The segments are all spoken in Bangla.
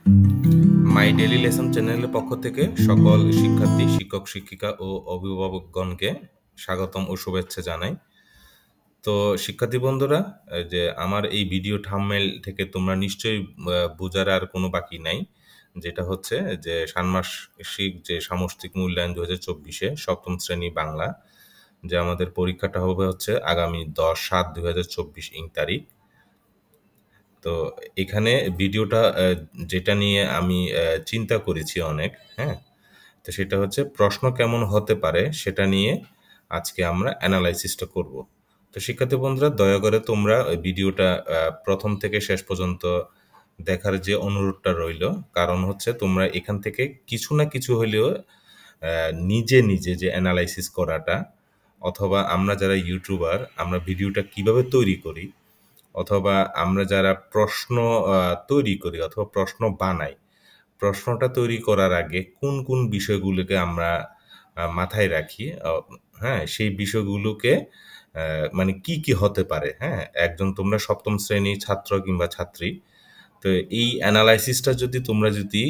মাই ডেইলি লেসন চ্যানেলের পক্ষ থেকে সকল শিক্ষার্থী, শিক্ষক, শিক্ষিকা ও অভিভাবকগণকে স্বাগতম ও শুভেচ্ছা জানাই। তো শিক্ষার্থী বন্ধুরা, যে আমার এই ভিডিও থাম্বনেইল থেকে তোমরা নিশ্চয়ই বোঝার আর কোনো বাকি নাই, যেটা হচ্ছে যে ষান্মাসিক যে সামষ্টিক মূল্যায়ন 2024-এ সপ্তম শ্রেণী বাংলা, যে আমাদের পরীক্ষাটা হবে হচ্ছে আগামী 10/7/2024 তারিখ। তো এখানে ভিডিওটা যেটা নিয়ে আমি চিন্তা করেছি অনেক, হ্যাঁ, তো সেটা হচ্ছে প্রশ্ন কেমন হতে পারে সেটা নিয়ে আজকে আমরা অ্যানালাইসিসটা করব। তো শিক্ষার্থী বন্ধুরা, দয়া করে তোমরা ওই ভিডিওটা প্রথম থেকে শেষ পর্যন্ত দেখার যে অনুরোধটা রইল, কারণ হচ্ছে তোমরা এখান থেকে কিছু না কিছু হলেও নিজে নিজে যে অ্যানালাইসিস করাটা, অথবা আমরা যারা ইউটিউবার আমরা ভিডিওটা কিভাবে তৈরি করি, অথবা আমরা যারা প্রশ্ন তৈরি করি অথবা প্রশ্ন বানাই, প্রশ্নটা তৈরি করার আগে কোন কোন বিষয়গুলোকে আমরা মাথায় রাখি, হ্যাঁ, সেই বিষয়গুলোকে মানে কি কি হতে পারে, হ্যাঁ, একজন তোমরা সপ্তম শ্রেণী ছাত্র কিংবা ছাত্রী, তো এই অ্যানালাইসিসটা যদি তোমরা যদি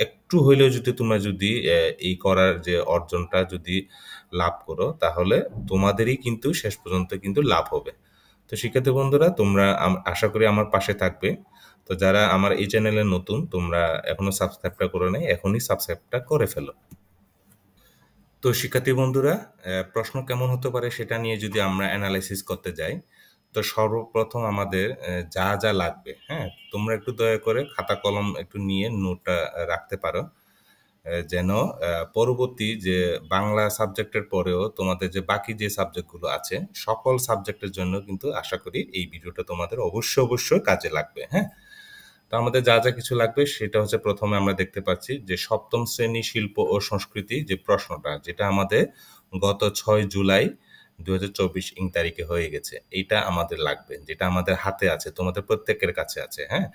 একটু হইলেও যদি তোমরা যদি এই করার যে অর্জনটা যদি লাভ করো, তাহলে তোমাদেরই কিন্তু শেষ পর্যন্ত কিন্তু লাভ হবে। তো শিক্ষার্থী বন্ধুরা, তোমরা আশা করি আমার পাশে থাকবে। তো যারা আমার এই চ্যানেলে নতুন, তোমরা এখনো সাবস্ক্রাইবটা করে নাই, এখনই সাবস্ক্রাইবটা করে ফেলো। তো শিক্ষার্থী বন্ধুরা, প্রশ্ন কেমন হতে পারে সেটা নিয়ে যদি আমরা অ্যানালাইসিস করতে যাই, তো সর্বপ্রথম আমাদের যা যা লাগবে, হ্যাঁ, তোমরা একটু দয়া করে খাতা কলম একটু নিয়ে নোটটা রাখতে পারো, যেন পরবর্তী যে বাংলা সাবজেক্টের পরেও তোমাদের যে বাকি যে সাবজেক্টগুলো আছে সকল সাবজেক্টের জন্য কিন্তু আশা করি এই ভিডিওটা তোমাদের অবশ্যই কাজে লাগবে, হ্যাঁ। তো আমাদের যা যা কিছু লাগবে সেটা হচ্ছে, প্রথমে আমরা দেখতে পাচ্ছি যে সপ্তম শ্রেণী শিল্প ও সংস্কৃতি যে প্রশ্নটা, যেটা আমাদের গত 6 জুলাই 2024 তারিখে হয়ে গেছে, এইটা আমাদের লাগবে, যেটা আমাদের হাতে আছে, তোমাদের প্রত্যেকের কাছে আছে, হ্যাঁ।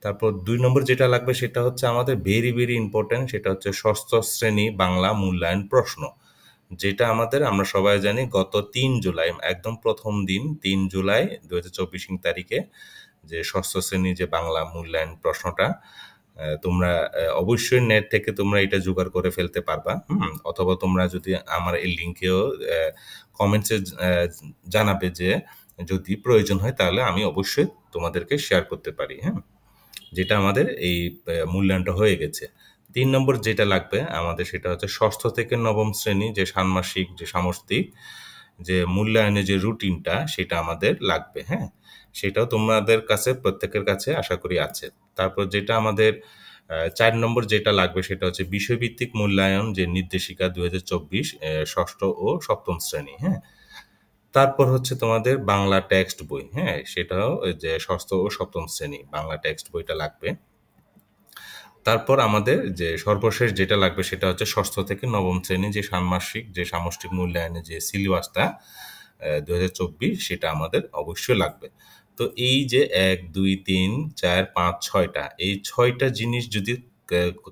তারপর 2 নম্বর যেটা লাগবে সেটা হচ্ছে আমাদের ভেরি ইম্পর্টেন্ট, সেটা হচ্ছে ষষ্ঠ শ্রেণী বাংলা মূল্যায়ন প্রশ্ন, যেটা আমাদের আমরা সবাই জানি গত 3 জুলাই, একদম প্রথম দিন 3 জুলাই 2024 তারিখে যে ষষ্ঠ শ্রেণী যে বাংলা মূল্যায়ন প্রশ্নটা, তোমরা অবশ্যই নেট থেকে তোমরা এটা জোগাড় করে ফেলতে পারবা, অথবা তোমরা যদি আমার এই লিঙ্কেও কমেন্টসে জানাবে যে যদি প্রয়োজন হয়, তাহলে আমি অবশ্যই তোমাদেরকে শেয়ার করতে পারি, হ্যাঁ, যেটা আমাদের এই মূল্যায়নটা হয়ে গেছে। 3 নম্বর যেটা লাগবে আমাদের সেটা হচ্ছে ষষ্ঠ থেকে নবম শ্রেণী যে ষান্মাসিক যে সামষ্টিক যে মূল্যায়নের যে রুটিনটা, সেটা আমাদের লাগবে, হ্যাঁ, সেটাও তোমাদের কাছে প্রত্যেকের কাছে আশা করি আছে। তারপর যেটা আমাদের 4 নম্বর যেটা লাগবে সেটা হচ্ছে বিষয়ভিত্তিক মূল্যায়ন যে নির্দেশিকা 2024 ষষ্ঠ ও সপ্তম শ্রেণী, হ্যাঁ। তারপর হচ্ছে তোমাদের বাংলা টেক্সট বই, হ্যাঁ, সেটাও ওই যে ষষ্ঠ ও সপ্তম শ্রেণী বাংলা টেক্সট বইটা লাগবে। তারপর আমাদের যে সর্বশেষ যেটা লাগবে সেটা হচ্ছে ষষ্ঠ থেকে নবম শ্রেণী যে ষান্মাসিক যে সামষ্টিক মূল্যায়নের যে সিলেবাসটা 2024, সেটা আমাদের অবশ্যই লাগবে। তো এই যে 1 2 3 4 5 6টা, এই 6টা জিনিস যদি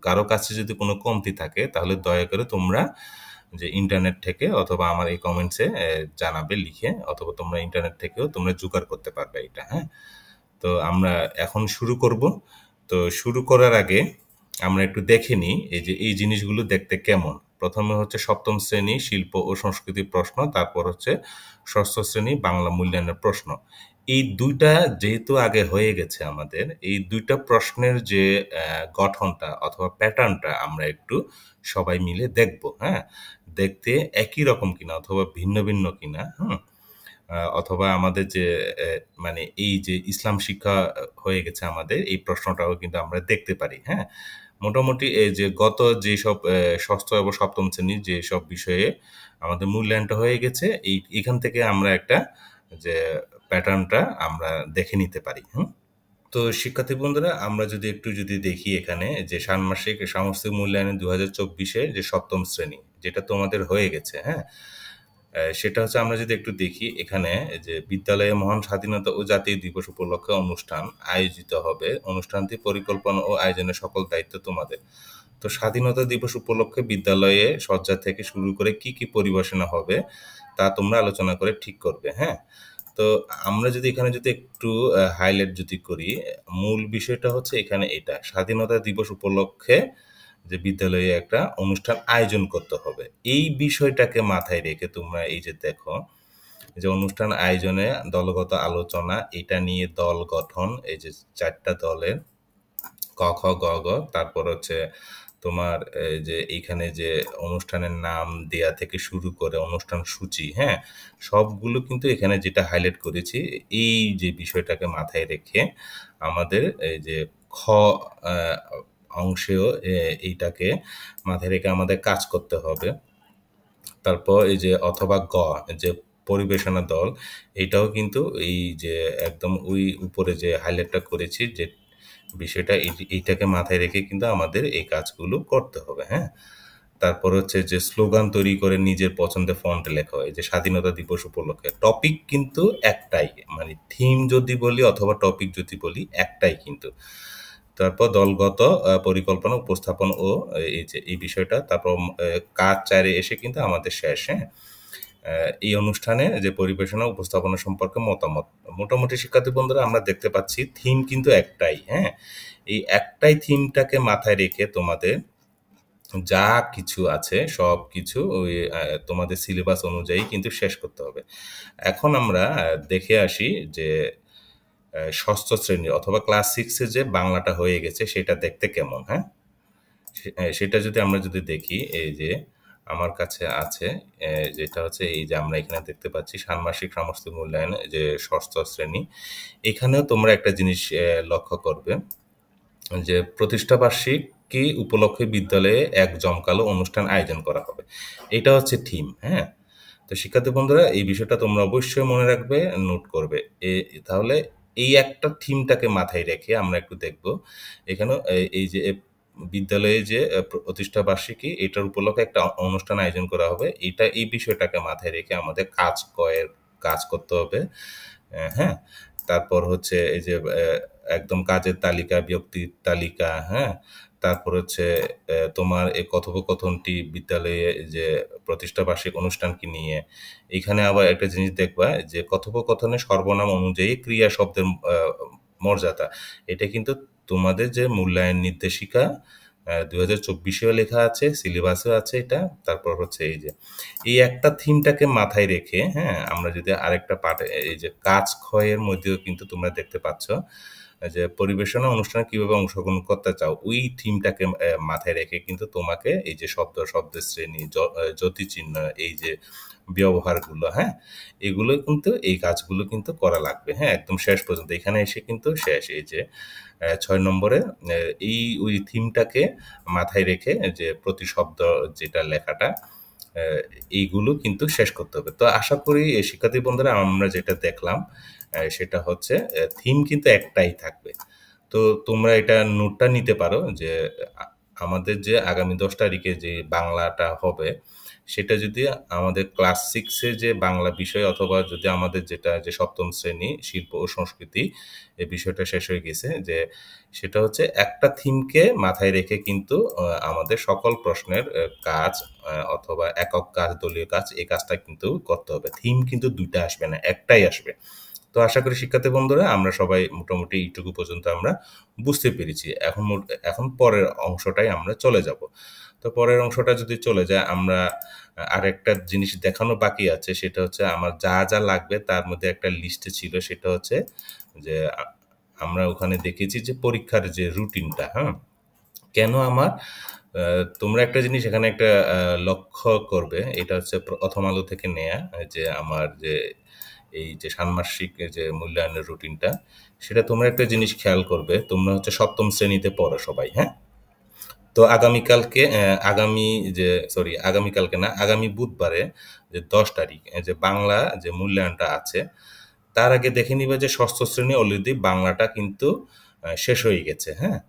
কারো কাছে যদি কোনো কমতি থাকে, তাহলে দয়া করে তোমরা যে ইন্টারনেট থেকে অথবা আমার এই কমেন্টসে জানাবে লিখে, অথবা তোমরা ইন্টারনেট থেকেও তোমরা জোগাড় করতে পারবে এটা, হ্যাঁ। তো আমরা এখন শুরু করব। তো শুরু করার আগে আমরা একটু দেখে নিই এই যে এই জিনিসগুলো দেখতে কেমন। প্রথমে হচ্ছে সপ্তম শ্রেণী শিল্প ও সংস্কৃতি প্রশ্ন, তারপর হচ্ছে ষষ্ঠ শ্রেণী বাংলা মূল্যায়নের প্রশ্ন। এই দুইটা যেহেতু আগে হয়ে গেছে আমাদের, এই দুইটা প্রশ্নের যে গঠনটা অথবা প্যাটার্নটা আমরা একটু সবাই মিলে দেখব, হ্যাঁ, দেখতে একই রকম কিনা অথবা ভিন্ন ভিন্ন কিনা, হুম, অথবা আমাদের যে মানে এই যে ইসলাম শিক্ষা হয়ে গেছে আমাদের, এই প্রশ্নটাও কিন্তু আমরা দেখতে পারি, হ্যাঁ। মোটামুটি এই যে গত যেসব ষষ্ঠ এবং সপ্তম শ্রেণীর যেসব বিষয়ে আমাদের মূল্যায়নটা হয়ে গেছে, এখান থেকে আমরা একটা যে প্যাটার্নটা আমরা দেখে নিতে পারি, হুম। তো শিক্ষার্থী বন্ধুরা, আমরা যদি একটু যদি দেখি এখানে যে ষান্মাসিক সামষ্টিক মূল্যায়নে 2024-এ যে সপ্তম শ্রেণী যেটা তোমাদের হয়ে গেছে, হ্যাঁ, সেটা হচ্ছে আমরা যদি একটু দেখি এখানে যে বিদ্যালয়ে মহান স্বাধীনতা ও জাতীয় দিবস উপলক্ষে অনুষ্ঠান আয়োজিত হবে, অনুষ্ঠানটি পরিকল্পনা ও আয়োজনের সকল দায়িত্ব তোমাদের। তো স্বাধীনতা দিবস উপলক্ষে বিদ্যালয়ে সজ্জা থেকে শুরু করে কি কি পরিবেশনা হবে তা তোমরা আলোচনা করে ঠিক করবে, হ্যাঁ। তো আমরা যদি এখানে যদি একটু হাইলাইট যদি করি, মূল বিষয়টা হচ্ছে এখানে এটা, স্বাধীনতা দিবস উপলক্ষে যে বিদ্যালয়ে একটা অনুষ্ঠান আয়োজন করতে হবে। এই বিষয়টাকে মাথায় রেখে তোমরা এই যে দেখো, যে অনুষ্ঠান আয়োজনে দলগত আলোচনা, এটা নিয়ে দল গঠন, এই যে ৪ টা দলের ক, খ, গ, ঘ, তারপর হচ্ছে তোমার এই যে এইখানে যে অনুষ্ঠানের নাম দেয়া থেকে শুরু করে অনুষ্ঠান সূচি, হ্যাঁ? সবগুলো কিন্তু এখানে যেটা হাইলাইট করেছি, এই যে বিষয়টাকে মাথায় রেখে আমাদের এই যে খ আ অংশেও এইটাকে মাথায় রেখে আমাদের কাজ করতে হবে। তারপর এই যে অথবা গ, যে পরিবেশনা দল, এটাও কিন্তু এই যে একদম ওই উপরে যে হাইলাইটটা করেছি যে বিষয়টা, এইটাকে মাথায় রেখে কিন্তু আমাদের এই কাজগুলো করতে হবে, হ্যাঁ? তারপর হচ্ছে যে স্লোগান তৈরি করে নিজের পছন্দের ফন্টে লেখা হয়, যে স্বাধীনতা দিবস উপলক্ষে। টপিক কিন্তু একটাই, মানে থিম যদি বলি অথবা টপিক যদি বলি একটাই কিন্তু। তারপর দলগত পরিকল্পনা, উপস্থাপন ও এই যে এই বিষয়টা, তারপর কাজ ৪ এ এসে কিন্তু আমাদের শেষ, হ্যাঁ? এই অনুষ্ঠানে যে পরিবেশনা উপস্থাপনা সম্পর্কে মতামত। মোটামুটি শিক্ষার্থী বন্ধুরা আমরা দেখতে পাচ্ছি থিম কিন্তু একটাই, হ্যাঁ? এই একটাই থিমটাকে মাথায় রেখে তোমাদের যা কিছু আছে সবকিছু ওই তোমাদের সিলেবাস অনুযায়ী কিন্তু শেষ করতে হবে। এখন আমরা দেখে আসি যে ষষ্ঠ শ্রেণী অথবা ক্লাস 6 এ যে বাংলাটা হয়ে গেছে সেটা দেখতে কেমন, হ্যাঁ? সেটা যদি আমরা যদি দেখি, এই যে আমার কাছে আছে, যেটা হচ্ছে এই যে আমরা এখানে দেখতে পাচ্ছি ষান্মাসিক সামষ্টিক মূল্যায়ন, যে ষষ্ঠ শ্রেণী। এখানেও তোমরা একটা জিনিস লক্ষ্য করবে, যে প্রতিষ্ঠাবার্ষিকী উপলক্ষে বিদ্যালয়ে এক জমকালো অনুষ্ঠান আয়োজন করা হবে। এটা হচ্ছে থিম, হ্যাঁ? তো শিক্ষার্থী বন্ধুরা এই বিষয়টা তোমরা অবশ্যই মনে রাখবে, নোট করবে। তাহলে এই একটা থিমটাকে মাথায় রেখে আমরা একটু দেখব। এখানেও এই যে বিদ্যালয়ে যে প্রতিষ্ঠা বার্ষিকী, এটার উপলক্ষে একটা অনুষ্ঠান আয়োজন করা হবে। এই বিষয়টাকে মাথায় রেখে আমাদের কাজ করতে হবে। হ্যাঁ? তারপর হচ্ছে এই যে একদম কাজের তালিকা, ব্যক্তির তালিকা, হ্যাঁ? তারপর হচ্ছে তোমার এই কথোপকথনটি বিদ্যালয়ে যে প্রতিষ্ঠা বার্ষিক অনুষ্ঠানকে নিয়ে। এখানে আবার একটা জিনিস দেখবা, যে কথোপকথনের সর্বনাম অনুযায়ী ক্রিয়া শব্দের মর্যাদা। এটা কিন্তু তোমাদের যে মূল্যায়ন নির্দেশিকা ২০২৪ এও লেখা আছে, সিলেবাসেও আছে এটা। তারপর হচ্ছে এই যে এই একটা থিমটাকে মাথায় রেখে, হ্যাঁ? আমরা যদি আরেকটা পার্ট, এই যে কাজ খ এর মধ্যেও কিন্তু তোমরা দেখতে পাচ্ছ যে পরিবেশনা অনুষ্ঠানে কিভাবে অংশগ্রহণ করতে চাও, ওই থিমটাকে মাথায় রেখে কিন্তু তোমাকে এই যে শব্দের শ্রেণী, যতিচিহ্ন, এই যে ব্যবহারগুলো, হ্যাঁ? এগুলো কিন্তু এই কাজগুলো কিন্তু করা লাগবে, হ্যাঁ? একদম শেষ পর্যন্ত। এখানে এসে কিন্তু শেষ। এই যে ৬ নম্বরে ওই থিমটাকে মাথায় রেখে যে প্রতি শব্দ যেটা লেখাটা, এইগুলো কিন্তু শেষ করতে হবে। তো আশা করি শিক্ষার্থী বন্ধুরা আমরা যেটা দেখলাম সেটা হচ্ছে থিম কিন্তু একটাই থাকবে। তো তোমরা এটা নোটটা নিতে পারো, যে আমাদের যে আগামী ১০ তারিখে যে বাংলাটা হবে, সেটা যদি আমাদের ক্লাস 6 এ যে বাংলা বিষয়, অথবা যদি আমাদের যেটা যে ৭ম শ্রেণী শিল্প ও সংস্কৃতি, এই বিষয়টা শেষ হয়ে গেছে, যে সেটা হচ্ছে একটা থিমকে মাথায় রেখে কিন্তু আমাদের সকল প্রশ্নের কাজ, অথবা একক কাজ, দলীয় কাজ, এই কাজটা কিন্তু করতে হবে। থিম কিন্তু ২ টা আসবে না, একটাই আসবে। তো আশা করি শিক্ষার্থী বন্ধুরা আমরা সবাই মোটামুটি এইটুকু পর্যন্ত আমরা বুঝতে পেরেছি। এখন পরের অংশটায় আমরা চলে যাব। তো পরের অংশটা যদি চলে যায়, আমরা আরেকটা জিনিস দেখানো বাকি আছে, সেটা হচ্ছে আমার যা লাগবে তার মধ্যে একটা লিস্টে ছিল, সেটা হচ্ছে যে আমরা ওখানে দেখেছি যে পরীক্ষার যে রুটিনটা, হ্যাঁ? কেন আমার তোমরা একটা জিনিস এখানে একটা লক্ষ্য করবে, এটা হচ্ছে প্রথম আলো থেকে নেয়া, যে আমার যে এই যে ষান্মাসিক যে মূল্যায়নের রুটিনটা, সেটা তোমরা একটা জিনিস খেয়াল করবে, তোমরা হচ্ছে ৭ম শ্রেণীতে পড়ো সবাই, হ্যাঁ? তো আগামীকালকে না, আগামী বুধবারে যে ১০ তারিখ যে বাংলা যে মূল্যায়নটা আছে, তার আগে দেখে নিবে যে ষষ্ঠ শ্রেণী অলরেডি বাংলাটা কিন্তু শেষ হয়ে গেছে, হ্যাঁ?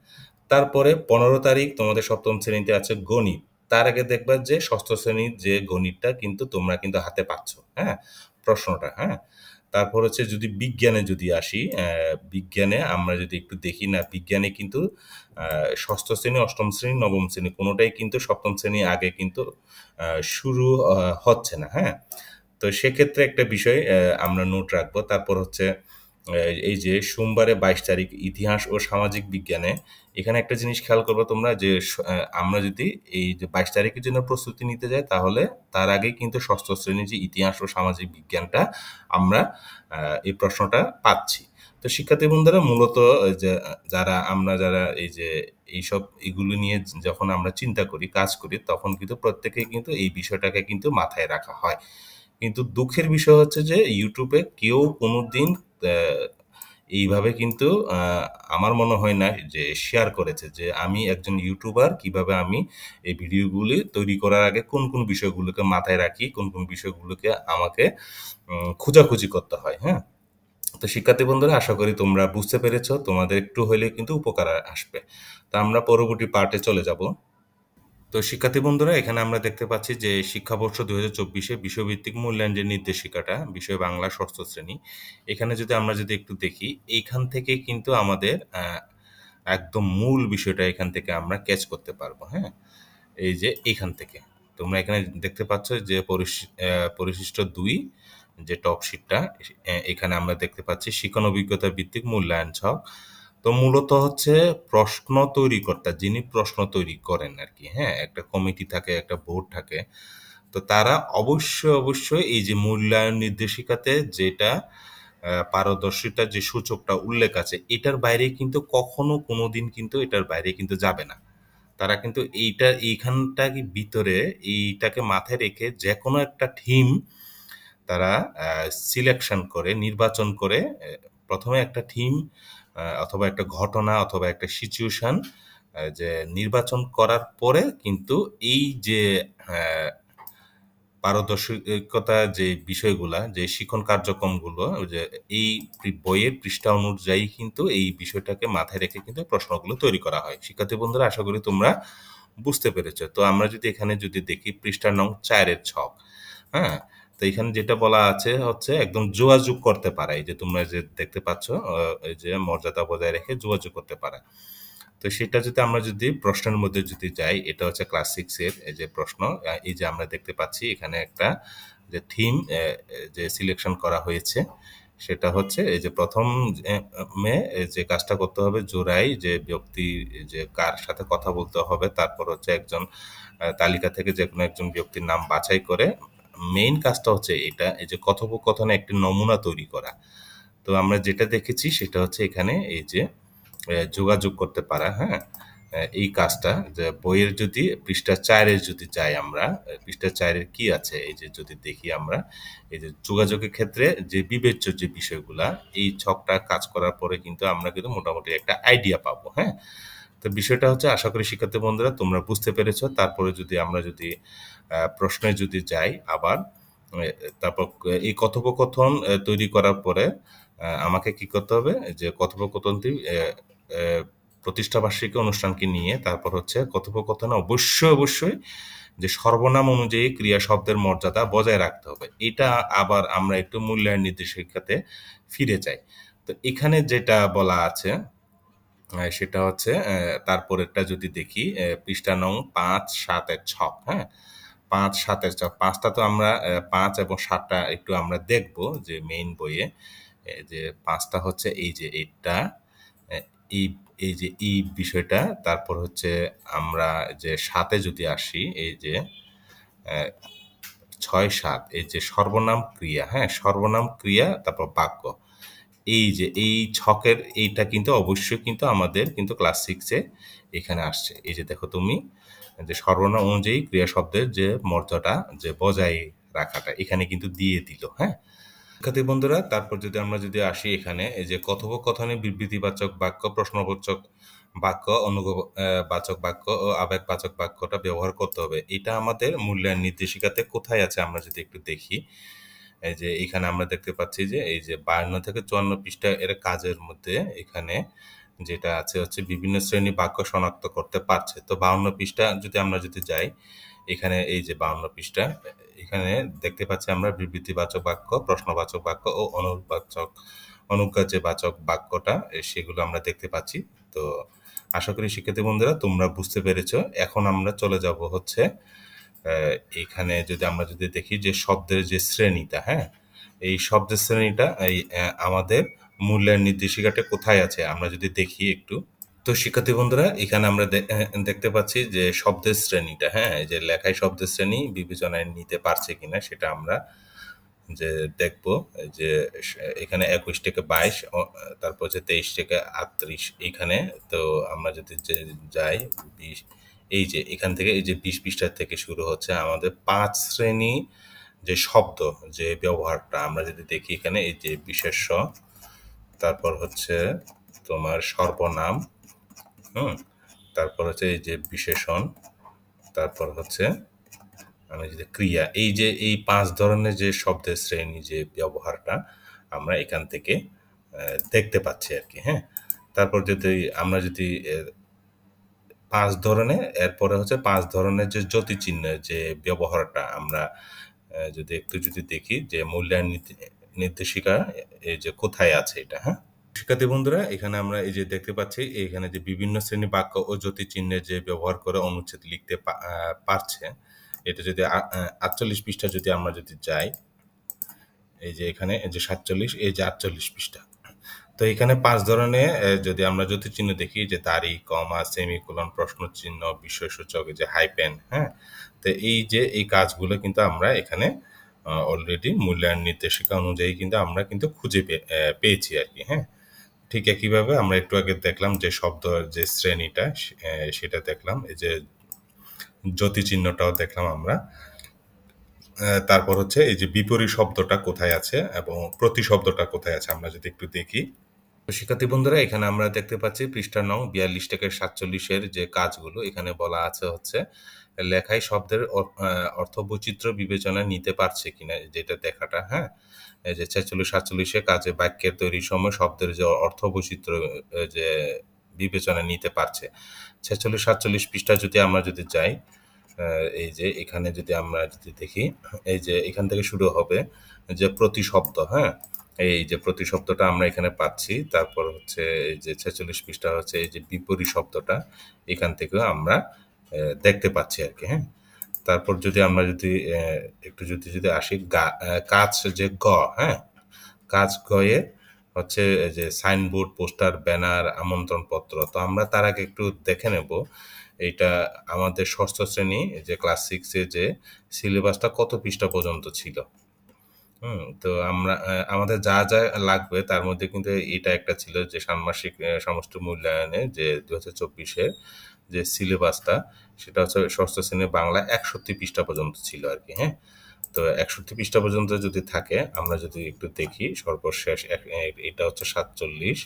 তারপরে ১৫ তারিখ তোমাদের ৭ম শ্রেণীতে আছে গণিত। তার আগে দেখবা যে ষষ্ঠ শ্রেণীর যে গণিতটা কিন্তু তোমরা কিন্তু হাতে পাচ্ছ, হ্যাঁ? প্রশ্নটা, হ্যাঁ? তারপর হচ্ছে যদি বিজ্ঞানে যদি আসি, বিজ্ঞানে আমরা যদি একটু দেখি না, বিজ্ঞানে কিন্তু ষষ্ঠ শ্রেণী, অষ্টম শ্রেণী, নবম শ্রেণী কোনোটাই কিন্তু ৭ম শ্রেণীর আগে কিন্তু শুরু হচ্ছে না, হ্যাঁ? তো সেক্ষেত্রে একটা বিষয় আমরা নোট রাখবো। তারপর হচ্ছে এই যে সোমবারে ২২ তারিখ ইতিহাস ও সামাজিক বিজ্ঞানে এখানে একটা জিনিস খেয়াল করবে তোমরা যে আমরা যদি এই যে ২২ তারিখের জন্য প্রস্তুতি নিতে যাই তাহলে তার আগেই কিন্তু ষষ্ঠ শ্রেণীর যে ইতিহাস ও সামাজিক বিজ্ঞানটা আমরা এই প্রশ্নটা পাচ্ছি। তো শিক্ষার্থী বন্ধুরা মূলত যে যারা এই যে এইসব এগুলো নিয়ে যখন আমরা চিন্তা করি, কাজ করি তখন কিন্তু প্রত্যেকেই কিন্তু এই বিষয়টাকে কিন্তু মাথায় রাখা হয়। কিন্তু দুঃখের বিষয় হচ্ছে যে ইউটিউবে কেউ কোনোদিন এইভাবে কিন্তু আমার মনে হয় না যে শেয়ার করেছে যে আমি একজন ইউটিউবার কিভাবে আমি এই ভিডিওগুলি তৈরি করার আগে কোন কোন বিষয়গুলোকে মাথায় রাখি, কোন কোন বিষয়গুলোকে আমাকে খোঁজাখুঁজি করতে হয়, হ্যাঁ? তো শিক্ষার্থী বন্ধুরা আশা করি তোমরা বুঝতে পেরেছ, তোমাদের একটু হইলে কিন্তু উপকার আসবে। তো আমরা পরবর্তী পার্টে চলে যাব। তো শিক্ষার্থী বন্ধুরা এখানে আমরা দেখতে পাচ্ছি যে শিক্ষাবর্ষ ২০২৪-এ বিষয়ভিত্তিক মূল্যায়ন যে নির্দেশিকাটা বিষয় বাংলা ষষ্ঠ শ্রেণী, এখানে যদি আমরা যদি একটু দেখি এইখান থেকে কিন্তু আমাদের একদম মূল বিষয়টা এখান থেকে আমরা ক্যাচ করতে পারবো, হ্যাঁ? এই যে এইখান থেকে তোমরা এখানে দেখতে পাচ্ছ যে পরিশিষ্ট ২ যে টপ শিটটা এখানে আমরা দেখতে পাচ্ছি শিক্ষণ অভিজ্ঞতা ভিত্তিক মূল্যায়ন ছক। তো মূলত হচ্ছে প্রশ্ন তৈরিকর্তা যিনি প্রশ্ন তৈরি করেন আরকি, হ্যাঁ? একটা কমিটি থাকে, একটা বোর্ড থাকে। তো তারা অবশ্যই এই যে মূল্যায়ন নির্দেশিকাতে যেটা পারদর্শিতার যে সূচকটা উল্লেখ আছে, এটার বাইরে কিন্তু কখনো কোনোদিন কিন্তু এটার বাইরে কিন্তু যাবে না। তারা কিন্তু এইখানটাকে ভিতরে এইটাকে মাথায় রেখে যেকোনো একটা থিম তারা সিলেকশন করে, নির্বাচন করে ১ম এ একটা থিম অথবা একটা ঘটনা অথবা একটা সিচুয়েশন যে নির্বাচন করার পরে কিন্তু এই যে অ্যা পারদর্শিকতা যে বিষয়গুলা, যে শিক্ষণ কার্যক্রমগুলো যে এই বইয়ের পৃষ্ঠা অনুযায়ী কিন্তু এই বিষয়টাকে মাথায় রেখে কিন্তু প্রশ্নগুলো তৈরি করা হয়। শিক্ষার্থী বন্ধুরা আশা করি তোমরা বুঝতে পেরেছ। তো আমরা যদি এখানে যদি দেখি পৃষ্ঠা নং ৪ এর ছক, হ্যাঁ? তো এখানে যেটা বলা আছে হচ্ছে একদম যোগাযোগ করতে পারা। এই যে তোমরা যে দেখতে পাচ্ছ এই যে মর্যাদা বজায় রেখে যোগাযোগ করতে পারা। তো সেটা যদি আমরা যদি প্রশ্নের মধ্যে যদি যাই, এটা হচ্ছে ক্লাস 6 এর এই যে প্রশ্ন। এই যে আমরা দেখতে পাচ্ছি এখানে একটা যে থিম যে সিলেকশন করা হয়েছে, সেটা হচ্ছে এই যে ১ম যে কাজটা করতে হবে জোড়ায় যে ব্যক্তি যে কার সাথে কথা বলতে হবে, তারপর হচ্ছে একজন তালিকা থেকে যেকোনো একজন ব্যক্তির নাম বাছাই করে মেইন কাজটা হচ্ছে এটা, এই যে কথোপকথনে একটি নমুনা তৈরি করা। তো আমরা যেটা দেখেছি সেটা হচ্ছে এখানে এই যে যোগাযোগ করতে পারা, হ্যাঁ? এই কাজটা যে বইয়ের যদি পৃষ্ঠা ৪ এ যদি যাই আমরা, পৃষ্ঠা ৪ এর কি আছে? এই যে যদি দেখি আমরা, এই যে যোগাযোগের ক্ষেত্রে যে বিবেচ্য যে বিষয়গুলা, এই ছকটা কাজ করার পরে কিন্তু আমরা কিন্তু মোটামুটি একটা আইডিয়া পাবো, হ্যাঁ? তো বিষয়টা হচ্ছে আশা করি শিক্ষার্থী বন্ধুরা তোমরা বুঝতে পেরেছ। তারপরে যদি আমরা যদি প্রশ্নে যদি যাই আবার, এ তারপর এই কথোপকথন তৈরি করার পরে আমাকে কি করতে হবে? যে কথোপকথনটি প্রতিষ্ঠাবার্ষিকী অনুষ্ঠানকে নিয়ে তারপর হচ্ছে কথোপকথনে অবশ্যই যে সর্বনাম অনুযায়ী ক্রিয়া শব্দের মর্যাদা বজায় রাখতে হবে। এটা আবার আমরা একটু মূল্যায়ন নির্দেশিকাতে ফিরে যাই। তো এখানে যেটা বলা আছে সেটা হচ্ছে তারপরেরটা যদি দেখি পৃষ্ঠা নং ৫, ৭ এর ছক, হ্যাঁ? ৫, ৭ এর ছক। ৫ টা তো আমরা ৫ এবং ৭ টা একটু আমরা দেখব যে মেইন বইয়ে। যে ৫ টা হচ্ছে এই যে এটা, এ এই এই যে এই বিষয়টা, তারপর হচ্ছে আমরা যে ৭ এ যদি আসি, এই যে অ্যা ৬, ৭ এই যে সর্বনাম ক্রিয়া, হ্যাঁ? সর্বনাম ক্রিয়া তারপর বাক্য। এই যে এই ছকের এইটা কিন্তু অবশ্যই কিন্তু আমাদের কিন্তু ক্লাস 6 এ এখানে আসছে। এই যে দেখো তুমি যে সর্বনাম অনুযায়ী ক্রিয়া শব্দের যে মর্যাদা যে বজায় রাখাটা এখানে কিন্তু দিয়ে দিল, হ্যাঁ? শিক্ষার্থী বন্ধুরা তারপর যদি আমরা যদি আসি এখানে এই যে কথোপকথনে বিবৃতিবাচক বাক্য, প্রশ্নবোচক বাক্য, বাচক বাক্য ও আবেগবাচক বাক্যটা ব্যবহার করতে হবে। এটা আমাদের মূল্যায়ন নির্দেশিকাতে কোথায় আছে আমরা যদি একটু দেখি। এই যে এখানে আমরা দেখতে পাচ্ছি যে এই যে ৫২ থেকে ৫৪ পৃষ্ঠা এর কাজের মধ্যে এখানে যেটা আছে হচ্ছে বিভিন্ন শ্রেণী বাক্য শনাক্ত করতে পারছে। তো ৫২ পৃষ্ঠা যদি আমরা যদি যাই, এখানে এই যে ৫২ পৃষ্ঠা এখানে দেখতে পাচ্ছি আমরা বিবৃতিবাচক বাক্য, প্রশ্নবাচক বাক্য ও অনুজ্ঞা যে বাচক বাক্যটা সেগুলো আমরা দেখতে পাচ্ছি। তো আশা করি শিক্ষার্থী বন্ধুরা তোমরা বুঝতে পেরেছ। এখন আমরা চলে যাব হচ্ছে এখানে যদি আমরা যদি দেখি যে শব্দের যে শ্রেণীটা, হ্যাঁ? এই শব্দের শ্রেণীটা এই আমাদের মূল্যায়ন নির্দেশিকাটা কোথায় আছে আমরা যদি দেখি একটু। তো শিক্ষার্থী বন্ধুরা এখানে আমরা দেখতে পাচ্ছি যে শব্দের শ্রেণীটা, হ্যাঁ? এই যে লেখায় শব্দের শ্রেণী বিবেচনায় নিতে পারছে কিনা সেটা আমরা যে দেখবো যে এখানে ২১ থেকে ২২ তারপর হচ্ছে ২৩ থেকে ৩৮ এইখানে। তো আমরা যদি যাই ২০ এই যে এখান থেকে এই যে ২০ পৃষ্ঠা থেকে শুরু হচ্ছে আমাদের ৫ শ্রেণী যে শব্দ যে ব্যবহারটা আমরা যদি দেখি এখানে এই যে বিশেষ্য, তারপর হচ্ছে তোমার সর্বনাম, তারপর হচ্ছে এই যে বিশেষণ, তারপর হচ্ছে আমি যদি ক্রিয়া, এই যে এই ৫ ধরনের যে শব্দের শ্রেণী যে ব্যবহারটা আমরা এখান থেকে দেখতে পাচ্ছি আরকি, হ্যাঁ? তারপর যদি আমরা যদি ৫ ধরনের এরপরে হচ্ছে ৫ ধরনের যে যতিচিহ্নের যে ব্যবহারটা আমরা যদি একটু যদি দেখি যে মূল্যায়ন নির্দেশিকা এই যে কোথায় আছে এটা, হ্যাঁ? শিক্ষার্থী বন্ধুরা এখানে আমরা এই যে দেখতে পাচ্ছি এখানে যে বিভিন্ন শ্রেণী বাক্য ও যতিচিহ্নের যে ব্যবহার করে অনুচ্ছেদ লিখতে পারছে, এটা যদি ৪৮ পৃষ্ঠা যদি আমরা যদি যাই, এই যে এখানে এই যে ৪৭ এই যে ৪৮ পৃষ্ঠা। তো এখানে ৫ ধরনের যদি আমরা যতিচিহ্ন দেখি যে দাড়ি, কমা, সেমিকোলন, প্রশ্নচিহ্ন, বিস্ময়সূচক, এই যে হাইপেন, হ্যাঁ? তো এই যে এই কাজগুলো কিন্তু আমরা এখানে অলরেডি মূল্যায়ন নির্দেশিকা অনুযায়ী কিন্তু আমরা কিন্তু খুঁজে পেয়েছি আরকি, হ্যাঁ? ঠিক একইভাবে আমরা একটু আগে দেখলাম যে শব্দ যে শ্রেণীটা সেটা দেখলাম। এই যে যতিচিহ্নটাও দেখলাম আমরা। তারপর হচ্ছে এই যে বিপরীত শব্দটা কোথায় আছে এবং প্রতিশব্দটা কোথায় আছে আমরা যদি একটু দেখি। তো শিক্ষার্থী বন্ধুরা এখানে আমরা দেখতে পাচ্ছি পৃষ্ঠা নং ৪২ থেকে ৪৭ এর যে কাজগুলো এখানে বলা আছে হচ্ছে লেখায় শব্দের অর্থবৈচিত্র্য বিবেচনায় নিতে পারছে কিনা যেটা দেখাটা, হ্যাঁ? এই যে ৪৬-৪৭ এ কাজে বাক্যের তৈরির সময় শব্দের যে অর্থবৈচিত্র্য যে বিবেচনায় নিতে পারছে। ৪৬-৪৭ পৃষ্ঠা যদি আমরা যদি যাই, এই যে এখানে যদি আমরা যদি দেখি, এই যে এখান থেকে শুরু হবে যে প্রতিশব্দ, হ্যাঁ? এই যে প্রতিশব্দটা আমরা এখানে পাচ্ছি। তারপর হচ্ছে এই যে ৪৬ পৃষ্ঠা হচ্ছে এই যে বিপরীত শব্দটা এখান থেকেও আমরা দেখতে পাচ্ছি আরকি, হ্যাঁ? তারপর যদি আমরা যদি একটু যদি আসি কাজ যে হ্যাঁ? কাজ গয়ে হচ্ছে এই যে সাইনবোর্ড, পোস্টার, ব্যানার, আমন্ত্রণপত্র। তো আমরা তার আগে একটু দেখে নেব এইটা আমাদের ৬ষ্ঠ শ্রেণী যে ক্লাস 6 এ যে সিলেবাসটা কত পৃষ্ঠা পর্যন্ত ছিল। তো আমরা আমাদের যা লাগবে তার মধ্যে কিন্তু এটা একটা ছিল যে ষান্মাসিক সমষ্টি মূল্যায়নে যে ২০২৪ এর যে সিলেবাসটা সেটা হচ্ছে ৬ষ্ঠ শ্রেণীর বাংলা ৬১ পৃষ্ঠা পর্যন্ত ছিল আরকি, হ্যাঁ? তো ৬১ পৃষ্ঠা পর্যন্ত যদি থাকে আমরা যদি একটু দেখি সর্বশেষ এটা হচ্ছে ৪৭।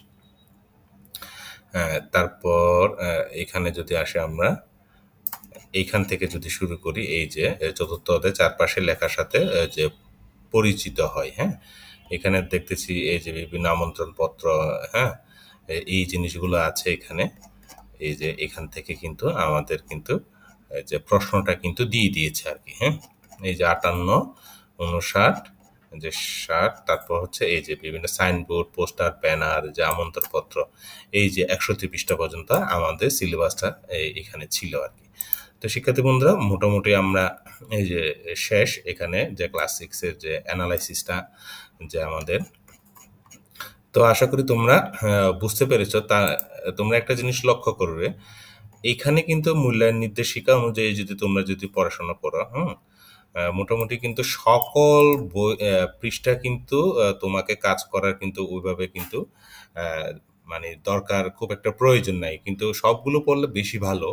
তারপর এখানে যদি আসি আমরা এইখান থেকে যদি শুরু করি এই যে চতুর্থ অধ্যায় চারপাশে লেখার সাথে যে পরিচিত হয়, হ্যাঁ? এখানে দেখতেছি এই যে বিভিন্ন আমন্ত্রণপত্র, হ্যাঁ? এই জিনিসগুলো আছে এখানে। এই যে এখান থেকে কিন্তু আমাদের কিন্তু যে প্রশ্নটা কিন্তু দিয়ে দিয়েছে আরকি, হ্যাঁ? এই যে ৫৮, ৫৯, যে ৬০ তারপর হচ্ছে এই যে বিভিন্ন সাইনবোর্ড, পোস্টার, ব্যানার, যে আমন্ত্রণপত্র এই যে ৬১ পৃষ্ঠা পর্যন্ত আমাদের সিলেবাসটা এখানে ছিল আরকি। তো শিক্ষার্থী বন্ধুরা মোটামুটি আমরা এই যে শেষ এখানে যে ক্লাস 6 এর যে অ্যানালাইসিসটা যে আমাদের। তো আশা করি তোমরা বুঝতে পেরেছ। তোমরা একটা জিনিস লক্ষ্য করবে, এইখানে কিন্তু মূল্যায়ন নির্দেশিকা অনুযায়ী যদি তোমরা যদি পড়াশোনা করো, মোটামুটি কিন্তু সকল পৃষ্ঠা কিন্তু তোমাকে কাজ করার কিন্তু ওইভাবে কিন্তু মানে দরকার খুব একটা প্রয়োজন নাই। কিন্তু সবগুলো পড়লে বেশি ভালো।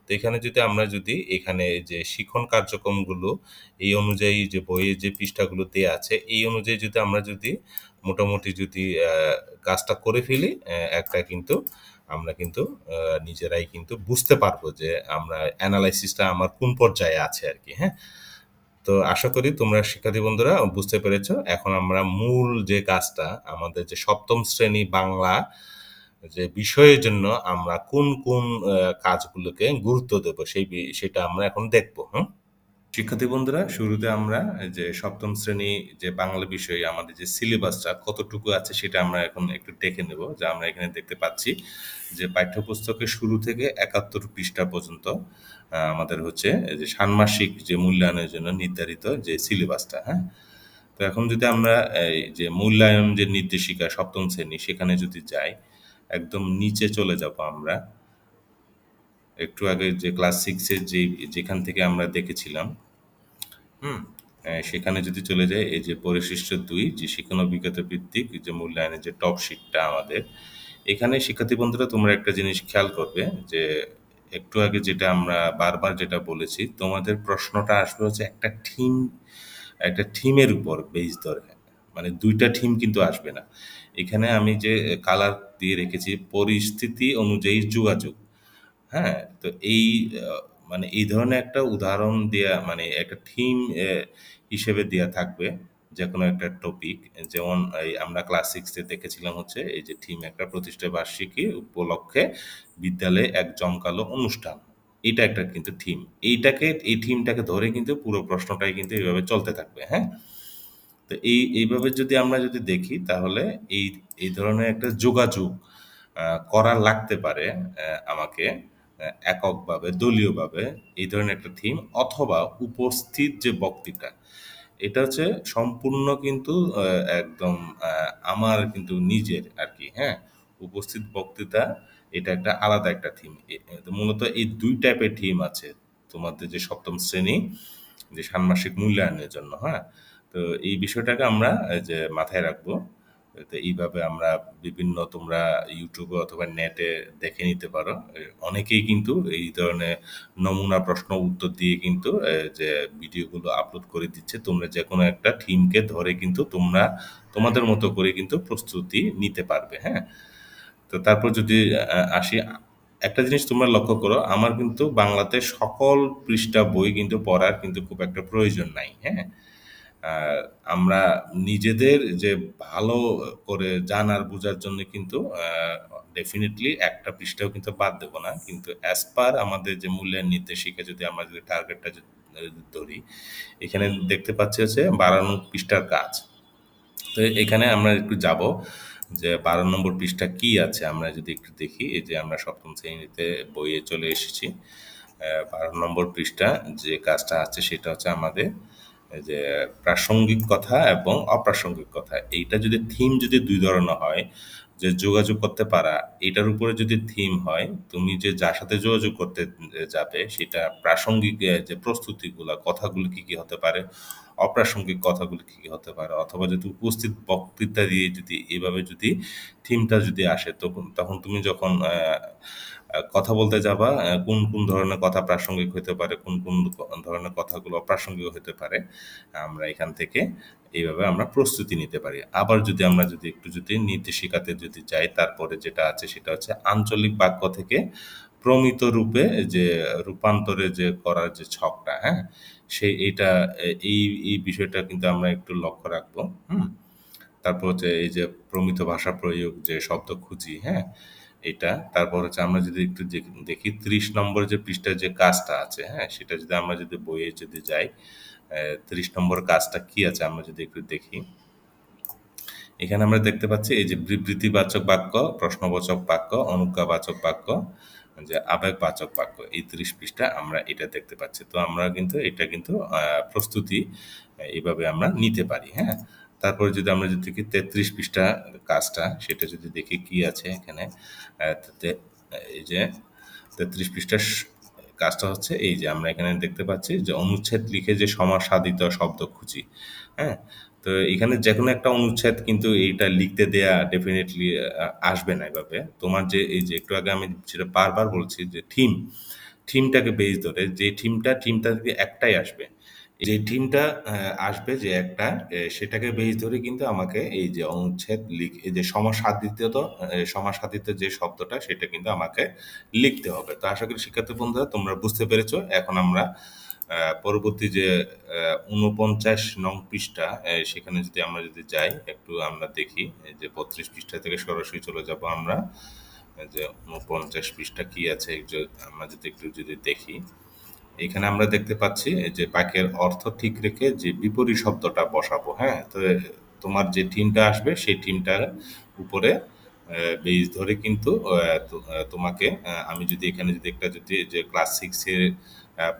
তো এখানে যদি আমরা যদি এখানে যে শিখন কার্যক্রমগুলো এই অনুযায়ী যে বইয়ে যে পৃষ্ঠাগুলো দেয়া আছে, এই অনুযায়ী যদি আমরা যদি মোটামুটি যদি কাজটা করে ফেলি, একটা কিন্তু আমরা কিন্তু নিজেরাই কিন্তু বুঝতে পারবো যে আমরা অ্যানালাইসিসটা আমার কোন পর্যায়ে আছে আরকি, হ্যাঁ? তো আশা করি তোমরা শিক্ষার্থী বন্ধুরা বুঝতে পেরেছ। এখন আমরা মূল যে কাজটা আমাদের যে ৭ম শ্রেণী বাংলা যে বিষয়ের জন্য আমরা কোন কাজগুলোকে গুরুত্ব দেব সেটা আমরা এখন দেখব, হুম? শিক্ষার্থী বন্ধুরা, শুরুতে আমরা যে সপ্তম শ্রেণী যে বাংলা বিষয়ে আমাদের যে সিলেবাসটা কতটুকু আছে সেটা আমরা এখন একটু দেখে নেব। যে আমরা এখানে দেখতে পাচ্ছি যে পাঠ্যপুস্তকের শুরু থেকে ৭১ পৃষ্ঠা পর্যন্ত আমাদের হচ্ছে যে ষান্মাসিক যে মূল্যায়নের জন্য নির্ধারিত যে সিলেবাসটা, হ্যাঁ। তো এখন যদি আমরা এই যে মূল্যায়ন যে নির্দেশিকা সপ্তম শ্রেণী সেখানে যদি যাই, একদম নিচে চলে যাব আমরা। একটু আগে যে ক্লাস 6-এর যেখান থেকে আমরা দেখেছিলাম, হুম, সেখানে যদি চলে যাই, এই যে পরিশিষ্ট ২ যে শিক্ষণ অভিজ্ঞতা ভিত্তিক যে মূল্যায়নের যে টপ শিটটা আমাদের, এখানে শিক্ষার্থী বন্ধুরা তোমরা একটা জিনিস খেয়াল করবে যে একটু আগে যেটা আমরা বারবার যেটা বলেছি, তোমাদের প্রশ্নটা আসবে হচ্ছে একটা থিমের উপর বেস ধরে, মানে ২টা থিম কিন্তু আসবে না। এখানে আমি যে কালার দিয়ে রেখেছি পরিস্থিতি অনুযায়ী যোগাযোগ, হ্যাঁ? তো এই আ মানে এই ধরনের একটা উদাহরণ দেয়া, মানে একটা থিম হিসেবে দেয়া থাকবে যেকোনো একটা টপিক। যেমন এই আমরা ক্লাস 6 এ দেখেছিলাম হচ্ছে এই যে থিম একটা প্রতিষ্ঠা বার্ষিকী উপলক্ষে বিদ্যালয়ে এক জমকালো অনুষ্ঠান। এটা একটা কিন্তু থিম। এই থিমটাকে ধরে কিন্তু পুরো প্রশ্নটাই কিন্তু এভাবে চলতে থাকবে, হ্যাঁ? তো এইভাবে যদি আমরা যদি দেখি তাহলে এই এই ধরনের একটা যোগাযোগ করা লাগতে পারে আমাকে এককভাবে, দলীয়ভাবে এই ধরনের একটা থিম, অথবা উপস্থিত যে বক্তৃতা, এটা হচ্ছে সম্পূর্ণ কিন্তু একদম আমার কিন্তু নিজের আরকি, হ্যাঁ? উপস্থিত বক্তৃতা, এটা একটা আলাদা একটা থিম। তো মূলত এই ২ টাইপের থিম আছে তোমাদের যে সপ্তম শ্রেণী যে ষান্মাসিক মূল্যায়নের জন্য, হ্যাঁ? তো এই বিষয়টাকে আমরা যে মাথায় রাখবো। তো এইভাবে আমরা বিভিন্ন, তোমরা ইউটিউবে অথবা নেটে দেখে নিতে পারো। অনেকেই কিন্তু এই ধরনের নমুনা প্রশ্ন উত্তর দিয়ে কিন্তু যে ভিডিওগুলো আপলোড করে দিচ্ছে। তোমরা যেকোনো একটা থিমকে ধরে কিন্তু তোমরা তোমাদের মতো করে কিন্তু প্রস্তুতি নিতে পারবে, হ্যাঁ? তো তারপর যদি আসি, একটা জিনিস তোমরা লক্ষ্য করো, আমার কিন্তু বাংলাতে সকল পৃষ্ঠা বই কিন্তু পড়ার কিন্তু খুব একটা প্রয়োজন নাই, হ্যাঁ? আহ, আমরা নিজেদের যে ভালো করে জানার বোঝার জন্য কিন্তু ডেফিনেটলি একটা পৃষ্ঠাও কিন্তু বাদ দেবো না, কিন্তু অ্যাজ পার আমাদের যে মূল্যায়ন নির্দেশিকা যদি আমরা যদি টার্গেটটা ধরি, এখানে দেখতে পাচ্ছি হচ্ছে 12 নং পৃষ্ঠার কাজ। তো এখানে আমরা একটু যাব যে 12 নম্বর পৃষ্ঠা কি আছে আমরা যদি একটু দেখি। এই যে আমরা সপ্তম শ্রেণীতে বইয়ে চলে এসেছি। 12 নম্বর পৃষ্ঠা যে কাজটা আছে সেটা হচ্ছে আমাদের এই যে প্রাসঙ্গিক কথা এবং অপ্রাসঙ্গিক কথা। এইটা যদি থিম যদি ২ ধরনের হয়, যে যোগাযোগ করতে পারা, এটার উপরে যদি থিম হয়, তুমি যে যার সাথে যোগাযোগ করতে যাবে সেটা প্রাসঙ্গিক যে প্রস্তুতিগুলা, কথাগুলো কি হতে পারে, অপ্রাসঙ্গিক কথাগুলো কি হতে পারে, অথবা যদি উপস্থিত বক্তৃতা দিয়ে যদি এভাবে যদি থিমটা যদি আসে, তখন তখন তুমি যখন কথা বলতে যাবা, কোন ধরনের কথা প্রাসঙ্গিক হতে পারে, কোন ধরনের কথাগুলো অপ্রাসঙ্গিক হতে পারে, আমরা এখান থেকে এইভাবে আমরা প্রস্তুতি নিতে পারি। আবার যদি আমরা যদি একটু যদি নির্দেশিকাতে যদি যাই, তারপরে যেটা আছে সেটা হচ্ছে আঞ্চলিক বাক্য থেকে প্রমিত রূপে যে রূপান্তরে যে করার যে ছকটা, হ্যাঁ? এইটা এই এই বিষয়টা কিন্তু আমরা একটু লক্ষ্য রাখবো, হুম? তারপর হচ্ছে এই যে প্রমিত ভাষা প্রয়োগ যে শব্দ খুঁজি, হ্যাঁ? এটা। তারপর হচ্ছে আমরা যদি একটু দেখি ৩০ নম্বর যে পৃষ্ঠার যে কাজটা আছে, হ্যাঁ? সেটা যদি আমরা যদি বইয়ে যদি যাই, ৩০ নম্বর কাজটা কি আছে আমরা যদি একটু দেখি। এখানে আমরা দেখতে পাচ্ছি এই যে বিবৃতিবাচক বাক্য, প্রশ্নবাচক বাক্য, অনুজ্ঞাবাচক বাক্য, যে আবেগবাচক বাক্য, এই ৩০ পৃষ্ঠা আমরা এটা দেখতে পাচ্ছি। তো আমরা কিন্তু এটা কিন্তু প্রস্তুতি এভাবে আমরা নিতে পারি, হ্যাঁ? তারপরে যদি আমরা যদি দেখি ৩৩ পৃষ্ঠা কাজটা, সেটা যদি দেখি কি আছে এখানে, এই যে ৩৩ পৃষ্ঠার কাজটা হচ্ছে এই যে আমরা এখানে দেখতে পাচ্ছি যে অনুচ্ছেদ লিখে যে সমাসাধিত শব্দ খুঁজি, হ্যাঁ? তো এখানে যেকোনো একটা অনুচ্ছেদ কিন্তু এইটা লিখতে দেয়া ডেফিনেটলি আসবে না এভাবে। তোমার যে এই যে একটু আগে আমি যেটা বারবার বলছি যে থিমটাকে বেস ধরে যে থিমটা থেকে একটাই আসবে। যে থিমটা আসবে যে একটা, সেটাকে বেস ধরে কিন্তু আমাকে এই যে অনুচ্ছেদ এই যে সমাসাধিত যে শব্দটা সেটা কিন্তু আমাকে লিখতে হবে। তো আশা করি শিক্ষার্থী বন্ধুরা তোমরা বুঝতে পেরেছো। এখন আমরা পরবর্তী যে ৪৯ নং পৃষ্ঠা, সেখানে যদি আমরা যদি যাই, একটু আমরা দেখি এই যে ৩২ পৃষ্ঠা থেকে সরাসরি চলে যাব আমরা। এই যে ৪৯ পৃষ্ঠা কি আছে আমরা যদি একটু যদি দেখি, এখানে আমরা দেখতে পাচ্ছি যে বাক্যের অর্থ ঠিক রেখে যে বিপরীত শব্দটা বসাবো, হ্যাঁ? তো তোমার যে থিমটা আসবে সেই থিমটার উপরে বেস ধরে কিন্তু তোমাকে আমি যদি এখানে যদি একটা যদি যে ক্লাস 6 এর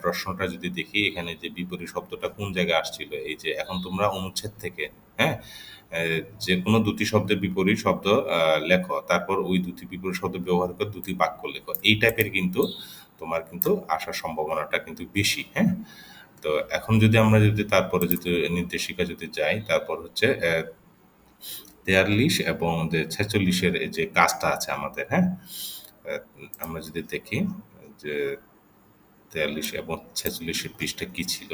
প্রশ্নটা যদি দেখি এখানে যে বিপরীত শব্দটা কোন জায়গায় আসছিল, এই যে এখন তোমরা অনুচ্ছেদ থেকে, হ্যাঁ? যে কোনো দুটি শব্দের বিপরীত শব্দ লেখো, তারপর ওই দুটি বিপরীত শব্দ ব্যবহার করে দুটি বাক্য লেখো। এই টাইপের কিন্তু তোমার কিন্তু আসার সম্ভাবনাটা কিন্তু বেশি, হ্যাঁ? তো এখন যদি আমরা যদি তারপরে যদি নির্দেশিকা যদি যাই, তারপর হচ্ছে ৪৩ এবং যে ৪৬ এর যে কাজটা আছে আমাদের, হ্যাঁ? আমরা যদি দেখি যে ৪৩ এবং ৪৬ এর পৃষ্ঠা কি ছিল।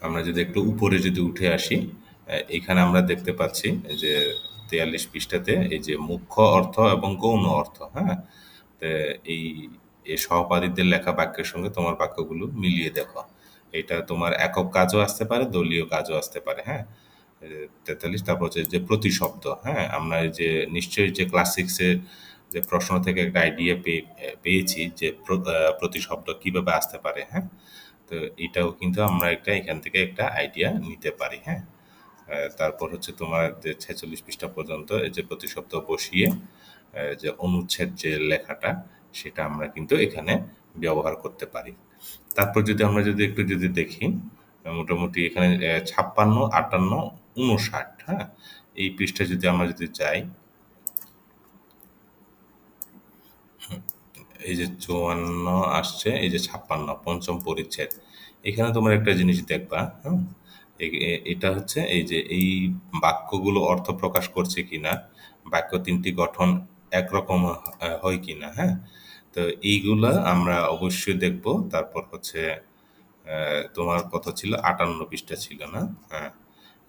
আমরা যদি একটু উপরে যদি উঠে আসি, এখানে আমরা দেখতে পাচ্ছি যে ৪৩ পৃষ্ঠাতে এই যে মুখ্য অর্থ এবং গৌণ অর্থ, হ্যাঁ? তো এই এই সহপাঠীদের লেখা বাক্যের সঙ্গে তোমার বাক্যগুলো মিলিয়ে দেখো। এটা তোমার একক কাজও আসতে পারে, দলীয় কাজও আসতে পারে, হ্যাঁ? ৪৩, তারপর হচ্ছে যে প্রতিশব্দ, হ্যাঁ? আমরা এই যে নিশ্চয়ই যে ক্লাস 6 এর যে প্রশ্ন থেকে একটা আইডিয়া পেয়েছি যে প্রতিশব্দ কিভাবে আসতে পারে, হ্যাঁ? তো এটাও কিন্তু আমরা একটা এখান থেকে একটা আইডিয়া নিতে পারি, হ্যাঁ? তারপর হচ্ছে তোমার যে ৪৬ পৃষ্ঠা পর্যন্ত এই যে প্রতিশব্দ বসিয়ে যে অনুচ্ছেদ যে লেখাটা সেটা আমরা কিন্তু এখানে ব্যবহার করতে পারি। তারপর যদি আমরা যদি একটু যদি দেখি, মোটামুটি এখানে ৫৬, ৫৮, ৫৯, হ্যাঁ? এই পৃষ্ঠায় যদি আমরা যদি যাই, এই যে ৫৪ আসছে, এই যে ৫৬ পঞ্চম পরিচ্ছেদ। এখানে তোমরা একটা জিনিস দেখবা, হ্যাঁ? এটা হচ্ছে এই যে এই বাক্যগুলো অর্থ প্রকাশ করছে কিনা, বাক্য ৩টি গঠন একরকম হয় কিনা, হ্যাঁ? তো এইগুলা আমরা অবশ্যই দেখব। তারপর হচ্ছে তোমার কথা ছিল ৫৮ পৃষ্ঠা ছিল না? হ্যাঁ।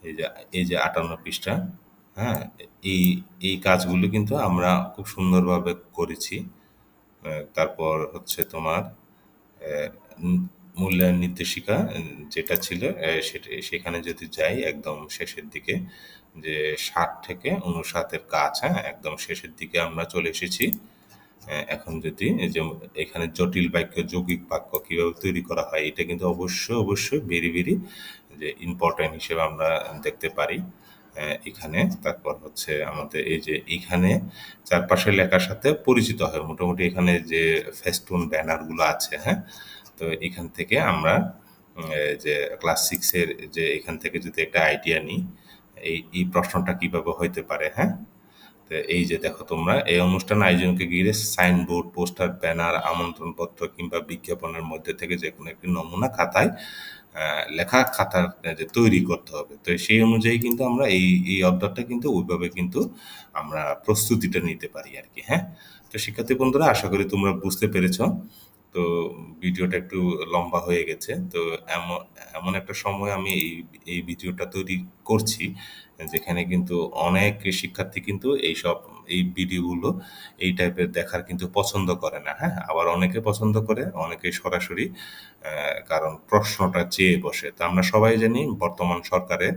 এই যে এই যে ৫৮ পৃষ্ঠা, হ্যাঁ? এই এই কাজগুলো কিন্তু আমরা খুব সুন্দরভাবে করেছি। তারপর হচ্ছে তোমার মূল্যায়ন নির্দেশিকা যেটা ছিল সেটা সেখানে যদি যাই একদম শেষের দিকে, যে ৬০ থেকে ৫৯ এর কাজ, হ্যাঁ? একদম শেষের দিকে আমরা চলে এসেছি। এখন যদি এই যে এখানে জটিল বাক্য, যৌগিক বাক্য কিভাবে তৈরি করা হয় এটা কিন্তু অবশ্যই ভেরি, ভেরি যে ইম্পোর্টেন্ট হিসেবে আমরা দেখতে পারি। এখানে তারপর হচ্ছে আমাদের এই যে এইখানে চারপাশের লেখার সাথে পরিচিত হয়। মোটামুটি এখানে যে ফেস্টুন ব্যানারগুলো আছে, হ্যাঁ? তো এখান থেকে আমরা যে ক্লাস 6 এর যে এখান থেকে যদি একটা আইডিয়া নিই, এই প্রশ্নটা কিভাবে হইতে পারে, হ্যাঁ? তো এই যে দেখো তোমরা এই অনুষ্ঠান আয়োজনকে ঘিরে সাইনবোর্ড, পোস্টার, ব্যানার, আমন্ত্রণপত্র কিংবা বিজ্ঞাপনের মধ্যে থেকে যে কোনো একটি নমুনা খাতায় লেখা খাতা যে তৈরি করতে হবে। তো সেই অনুযায়ী কিন্তু আমরা এই অধ্যায়টা কিন্তু ওইভাবে কিন্তু আমরা প্রস্তুতিটা নিতে পারি আরকি, হ্যাঁ? তো শিক্ষার্থী বন্ধুরা, আশা করি তোমরা বুঝতে পেরেছ। তো ভিডিওটা একটু লম্বা হয়ে গেছে। তো এমন এমন একটা সময় আমি এই ভিডিওটা তৈরি করছি যেখানে কিন্তু অনেক শিক্ষার্থী কিন্তু এই ভিডিওগুলো এই টাইপের দেখার কিন্তু পছন্দ করে না, হ্যাঁ? আবার অনেকে পছন্দ করে, অনেকে সরাসরি কারণ প্রশ্নটা চেয়ে বসে। তো আমরা সবাই জানি বর্তমান সরকারের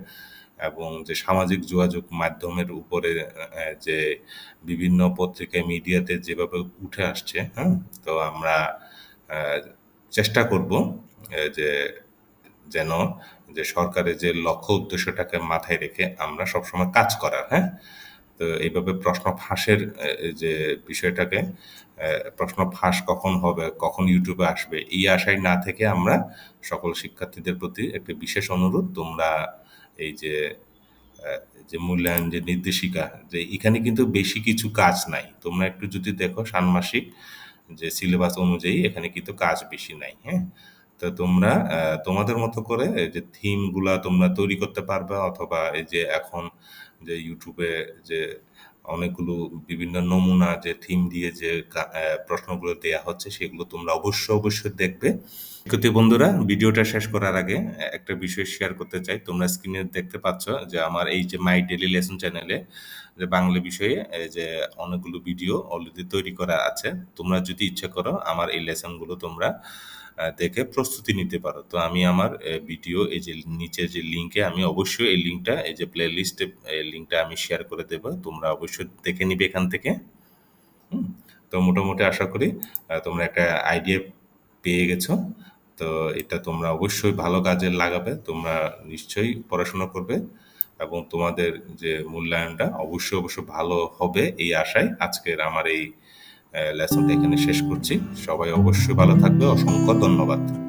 এবং যে সামাজিক যোগাযোগ মাধ্যমের উপরে যে বিভিন্ন পত্রিকায়, মিডিয়াতে যেভাবে উঠে আসছে, হ্যাঁ? তো আমরা আহ, চেষ্টা করব যে যেন যে সরকারের যে লক্ষ্য উদ্দেশ্যটাকে মাথায় রেখে আমরা সবসময় কাজ করার, হ্যাঁ? তো এইভাবে প্রশ্ন ফাঁসের যে বিষয়টাকে, প্রশ্ন ফাঁস কখন হবে, কখন ইউটিউবে আসবে, এই আশায় না থেকে আমরা সকল শিক্ষার্থীদের প্রতি একটা বিশেষ অনুরোধ, তোমরা এই যে যে মূল্যায়ন যে নির্দেশিকা, যে এখানে কিন্তু বেশি কিছু কাজ নাই। তোমরা একটু যদি দেখো ষান্মাসিক যে সিলেবাস অনুযায়ী এখানে কিন্তু কাজ বেশি নাই, হ্যাঁ? তো তোমরা তোমাদের মতো করে এই যে থিমগুলা তোমরা তৈরি করতে পারবে, অথবা এই যে এখন যে ইউটিউবে যে অনেকগুলো বিভিন্ন নমুনা যে থিম দিয়ে যে প্রশ্নগুলো দেয়া হচ্ছে সেগুলো তোমরা অবশ্যই দেখবে। শিক্ষার্থী বন্ধুরা, ভিডিওটা শেষ করার আগে একটা বিষয় শেয়ার করতে চাই। তোমরা স্ক্রিনে দেখতে পাচ্ছ যে আমার এই যে মাই ডেইলি লেসন চ্যানেলে যে বাংলা বিষয়ে এই যে অনেকগুলো ভিডিও অলরেডি তৈরি করা আছে। তোমরা যদি ইচ্ছে করো আমার এই লেসনগুলো তোমরা দেখে প্রস্তুতি নিতে পারো। তো আমি আমার ভিডিও এই যে নিচে যে লিঙ্কে আমি অবশ্যই এই লিঙ্কটা, এই যে প্লে লিস্টে লিঙ্কটা আমি শেয়ার করে দেবো। তোমরা অবশ্যই দেখে নিবে এখান থেকে। হুম? তো মোটামুটি আশা করি তোমরা একটা আইডিয়া পেয়ে গেছো। তো এটা তোমরা অবশ্যই ভালো কাজে লাগাবে, তোমরা নিশ্চয়ই পড়াশোনা করবে এবং তোমাদের যে মূল্যায়নটা অবশ্যই অবশ্যই ভালো হবে এই আশায় আজকের আমার এই লেসনটা এখানে শেষ করছি। সবাই অবশ্যই ভালো থাকবে। অসংখ্য ধন্যবাদ।